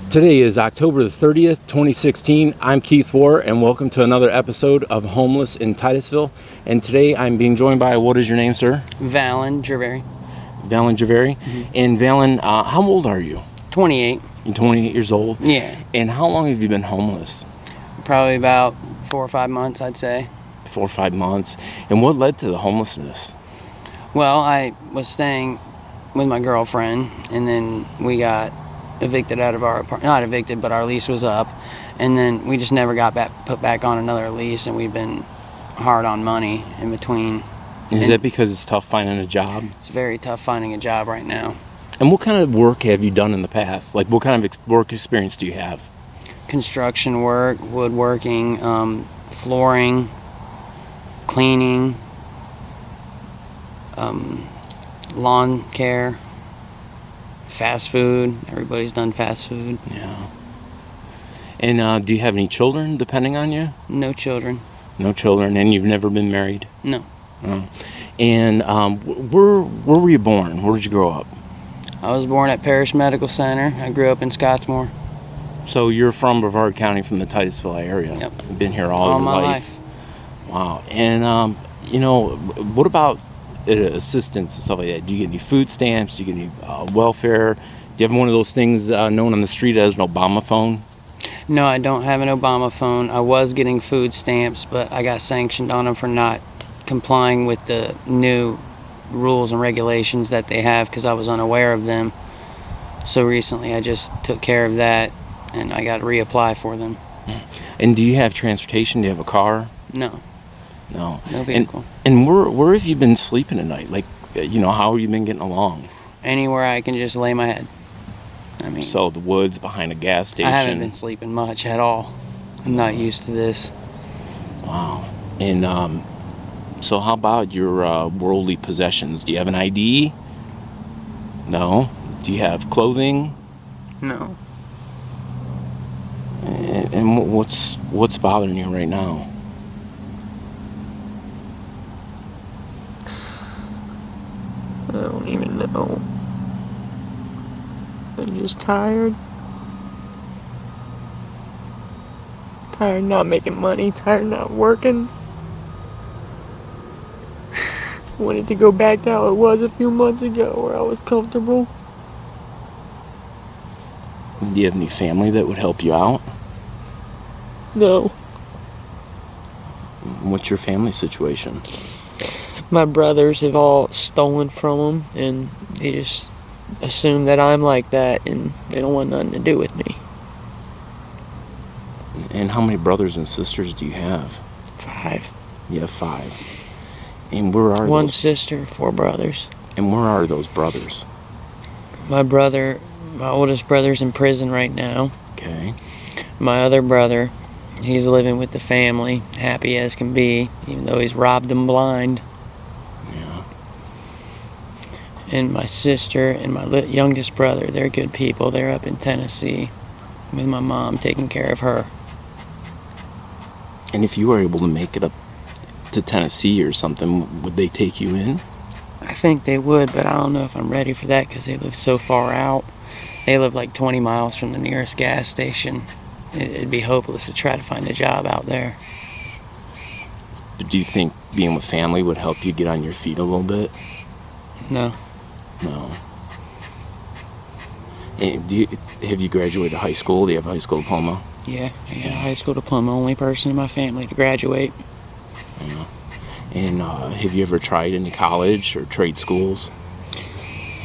Today is October the 30th, 2016. I'm Keith War, and welcome to another episode of Homeless in Titusville. And today I'm being joined by, what is your name, sir? Valen Gyorvary. Valen Gyorvary. Mm-hmm. And Valen, how old are you? 28. You're 28 years old? Yeah. And how long have you been homeless? Probably about 4 or 5 months, I'd say. 4 or 5 months. And what led to the homelessness? Well, I was staying with my girlfriend, and then we got evicted out of our apartment. Not evicted, but our lease was up. And then we just never got put back on another lease, and we've been hard on money in between. Is that because it's tough finding a job? It's very tough finding a job right now. And what kind of work have you done in the past? Like, what kind of work experience do you have? Construction work, woodworking, flooring, cleaning, lawn care, fast food. Everybody's done fast food. Yeah. And do you have any children depending on you? No children. No children, and you've never been married? No. Oh. And where were you born? Where did you grow up? I was born at Parish Medical Center. I grew up in Scottsmore. So you're from Brevard County, from the Titusville area? Yep. You've been here all your my life. Wow. And, what about assistance and stuff like that? Do you get any food stamps? Do you get any welfare? Do you have one of those things known on the street as an Obama phone? No, I don't have an Obama phone. I was getting food stamps, but I got sanctioned on them for not complying with the new rules and regulations that they have because I was unaware of them. So recently I just took care of that, and I got to reapply for them. And do you have transportation? Do you have a car? No. No. No vehicle. And where have you been sleeping at night? Like, how have you been getting along? Anywhere I can just lay my head. I mean, So the woods, behind a gas station? I haven't been sleeping much at all. I'm not used to this. Wow. And so how about your worldly possessions? Do you have an ID? No. Do you have clothing? No. And what's bothering you right now? I don't even know. I'm just tired. Tired not making money, tired not working. Wanted to go back to how it was a few months ago where I was comfortable. Do you have any family that would help you out? No. What's your family situation? My brothers have all stolen from them, and they just assume that I'm like that, and they don't want nothing to do with me. And how many brothers and sisters do you have? 5. You have 5. And where are 1 those? sister, 4 brothers. And where are those brothers? My oldest brother's in prison right now. Okay. My other brother, he's living with the family, happy as can be, even though he's robbed them blind. Yeah. And my sister and my youngest brother, they're good people. They're up in Tennessee with my mom taking care of her. And if you were able to make it up to Tennessee or something, would they take you in? I think they would, but I don't know if I'm ready for that because they live so far out. They live like 20 miles from the nearest gas station. It'd be hopeless to try to find a job out there. But do you think being with family would help you get on your feet a little bit? No. No. And have you graduated high school? Do you have a high school diploma? Yeah, I got a high school diploma, only person in my family to graduate. Yeah. And have you ever tried any college or trade schools?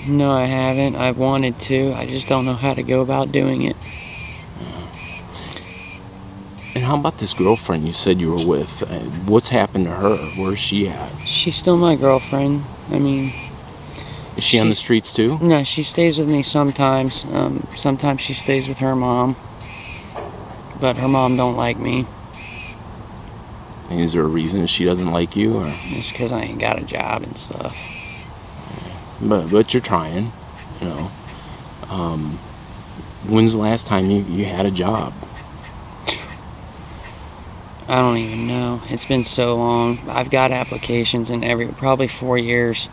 No, I haven't. I've wanted to. I just don't know how to go about doing it. And how about this girlfriend you said you were with? What's happened to her? Where's she at? She's still my girlfriend. I mean... Is she on the streets too? No, she stays with me sometimes. Sometimes she stays with her mom. But her mom don't like me. And is there a reason she doesn't like you? Or? It's because I ain't got a job and stuff. But you're trying, When's the last time you had a job? I don't even know. It's been so long. I've got applications in probably 4 years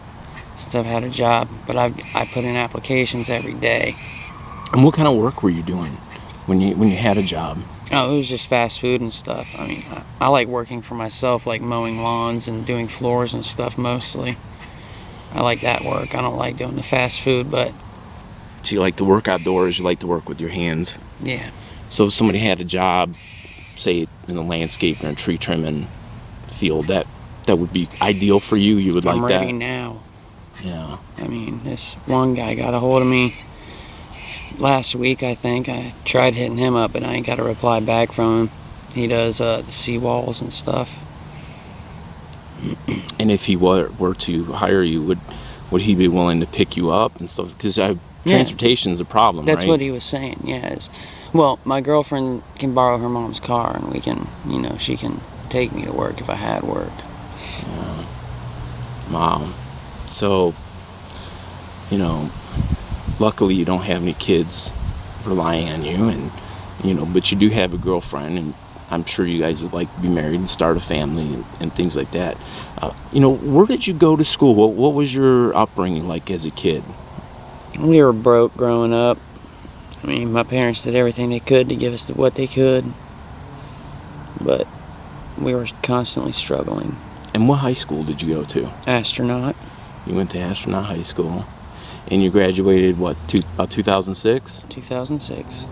since I've had a job, but I put in applications every day. And what kind of work were you doing? when you had a job? Oh, it was just fast food and stuff. I mean, I like working for myself, like mowing lawns and doing floors and stuff mostly. I like that work. I don't like doing the fast food, but So you like to work outdoors, you like to work with your hands. yeah. So if somebody had a job, say in the landscape or tree trimming field, that would be ideal for you. You would I'm like ready that. now. Yeah. I mean, this one guy got a hold of me last week, I think. I tried hitting him up, but I ain't got a reply back from him. He does the seawalls and stuff. And if he were to hire you, would he be willing to pick you up and stuff? Because transportation is a problem, That's right? what he was saying, yeah. Well, my girlfriend can borrow her mom's car, and we can, she can take me to work if I had work. Wow. So, luckily you don't have any kids relying on you, and but you do have a girlfriend, and I'm sure you guys would like to be married and start a family and things like that. Where did you go to school? What was your upbringing like as a kid? We were broke growing up. I mean, my parents did everything they could to give us what they could, but we were constantly struggling. And what high school did you go to? Astronaut. You went to Astronaut High School, and you graduated about 2006? 2006.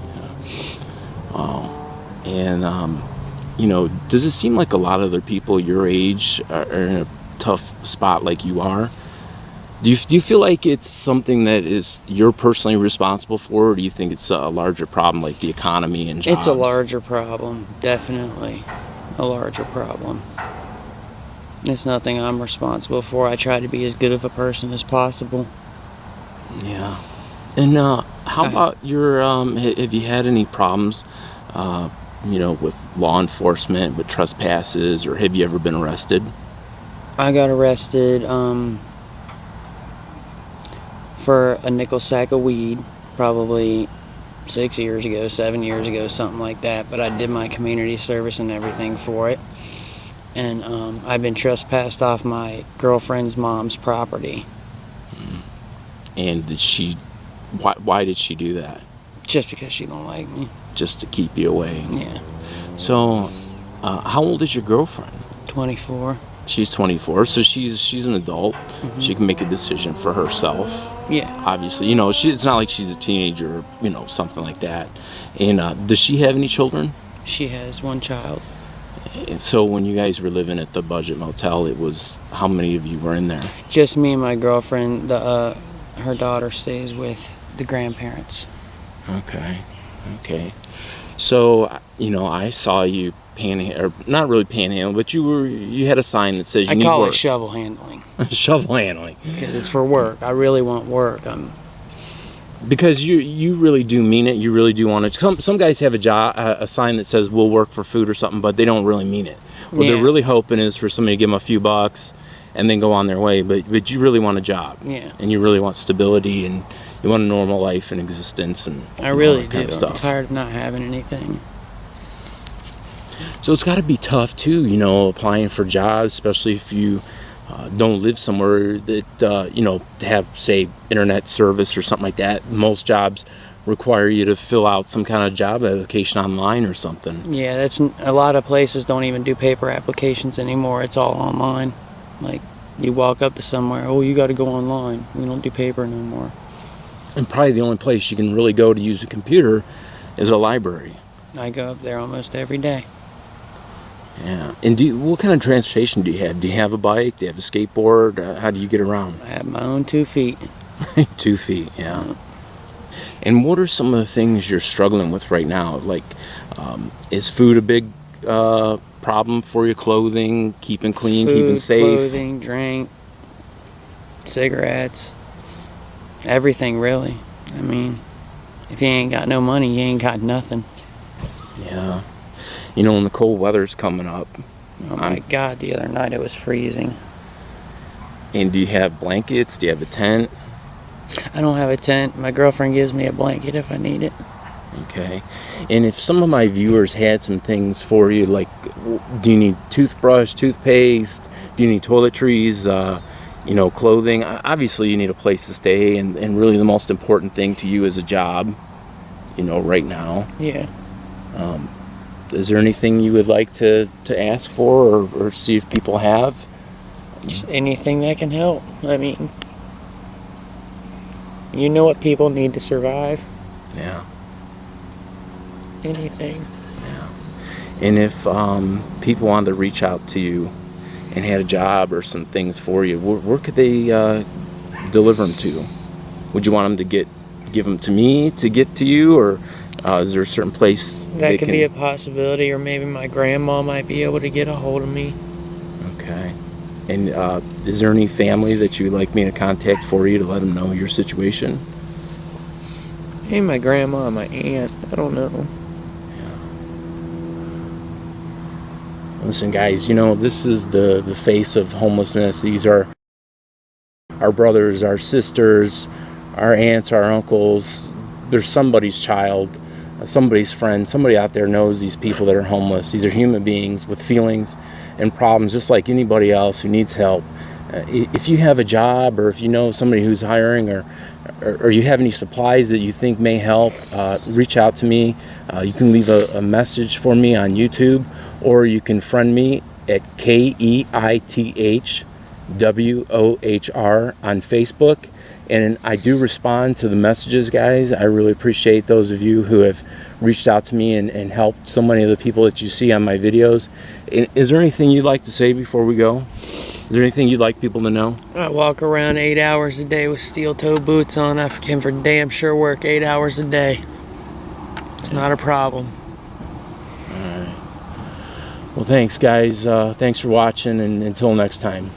Wow. And does it seem like a lot of other people your age are in a tough spot like you are? Do you feel like it's something that is you're personally responsible for, or do you think it's a larger problem like the economy and jobs? It's a larger problem, definitely a larger problem. It's nothing I'm responsible for. I try to be as good of a person as possible. Yeah. And how about your, have you had any problems, with law enforcement, with trespasses, or have you ever been arrested? I got arrested for a nickel sack of weed, probably 6 years ago, 7 years ago, something like that. But I did my community service and everything for it. And I've been trespassed off my girlfriend's mom's property. And why did she do that? Just because she don't like me. Just to keep you away? Yeah. So, how old is your girlfriend? 24. She's 24, so she's an adult. Mm-hmm. She can make a decision for herself. Yeah. Obviously, it's not like she's a teenager, something like that. And does she have any children? She has one child. And so when you guys were living at the budget motel, it was how many of you were in there? Just me and my girlfriend. Her daughter stays with the grandparents. Okay. So, I saw you or not really panhandling, but you had a sign that says you need work. I call it shovel handling. Shovel handling. Because it's for work. I really want work. Because you really do mean it. You really do want to. Some guys have a sign that says we'll work for food or something, but they don't really mean it. What they're really hoping is for somebody to give them a few bucks and then go on their way. But you really want a job. Yeah. And you really want stability, and you want a normal life and existence, and I really all that do. kind of stuff. I'm tired of not having anything. So it's got to be tough too, applying for jobs, especially if you don't live somewhere that to have, say, internet service or something like that. Most jobs require you to fill out some kind of job application online or something. Yeah, that's a lot of places don't even do paper applications anymore. It's all online. Like, you walk up to somewhere, oh, you got to go online. We don't do paper no more. And probably the only place you can really go to use a computer is a library. I go up there almost every day. Yeah. And what kind of transportation do you have? Do you have a bike? Do you have a skateboard? How do you get around? I have my own 2 feet. 2 feet, yeah. And what are some of the things you're struggling with right now? Like, is food a big problem for you? Clothing, keeping clean, keeping safe? Clothing, drink, cigarettes, everything really. I mean, if you ain't got no money, you ain't got nothing. Yeah. When the cold weather's coming up. Oh my God, the other night it was freezing. And do you have blankets? Do you have a tent? I don't have a tent. My girlfriend gives me a blanket if I need it. Okay. And if some of my viewers had some things for you, like, do you need toothbrush, toothpaste? Do you need toiletries? Clothing? Obviously, you need a place to stay, and really the most important thing to you is a job. right now. Yeah. Is there anything you would like to ask for or see if people have? Just anything that can help. I mean, you know what people need to survive. Yeah. Anything. And if people wanted to reach out to you and had a job or some things for you, where could they deliver them to? Would you want them to give them to me to get to you, or is there a certain place That could be a possibility, or maybe my grandma might be able to get a hold of me. Okay. And is there any family that you'd like me to contact for you to let them know your situation? Maybe my grandma and my aunt. I don't know. Listen, guys, this is the face of homelessness. These are our brothers, our sisters, our aunts, our uncles. There's somebody's child, somebody's friend. Somebody out there knows these people that are homeless. These are human beings with feelings and problems just like anybody else who needs help. If you have a job, or if you know somebody who's hiring, or you have any supplies that you think may help, reach out to me. You can leave a message for me on YouTube, or you can friend me at KEITHWOHR on Facebook. And I do respond to the messages, guys. I really appreciate those of you who have reached out to me and helped so many of the people that you see on my videos. And is there anything you'd like to say before we go? Is there anything you'd like people to know? I walk around 8 hours a day with steel-toe boots on. I can for damn sure work 8 hours a day. It's not a problem. All right. Well, thanks, guys. Thanks for watching, and until next time.